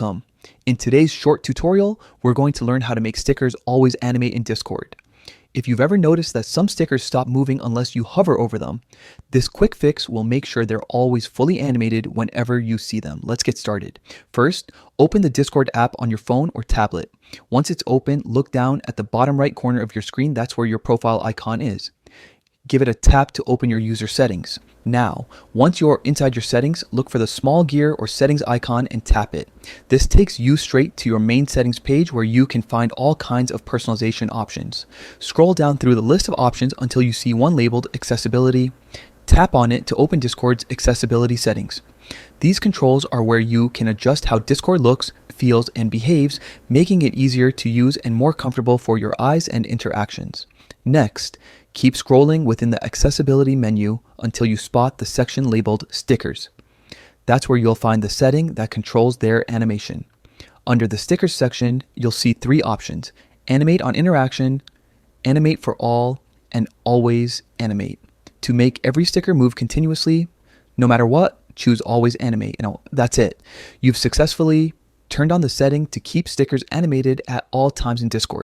welcome. In today's short tutorial, we're going to learn how to make stickers always animate in Discord. If you've ever noticed that some stickers stop moving unless you hover over them, this quick fix will make sure they're always fully animated whenever you see them. Let's get started. First, open the Discord app on your phone or tablet. Once it's open, look down at the bottom right corner of your screen. That's where your profile icon is. Give it a tap to open your user settings. Now, once you're inside your settings, look for the small gear or settings icon and tap it. This takes you straight to your main settings page where you can find all kinds of personalization options. Scroll down through the list of options until you see one labeled Accessibility. Tap on it to open Discord's accessibility settings. These controls are where you can adjust how Discord looks, feels, and behaves, making it easier to use and more comfortable for your eyes and interactions. Next, keep scrolling within the accessibility menu until you spot the section labeled Stickers. That's where you'll find the setting that controls their animation. Under the Stickers section, you'll see three options: Animate on interaction, Animate for all, and Always Animate. To make every sticker move continuously, no matter what, choose Always Animate. That's it. You've successfully turned on the setting to keep stickers animated at all times in Discord.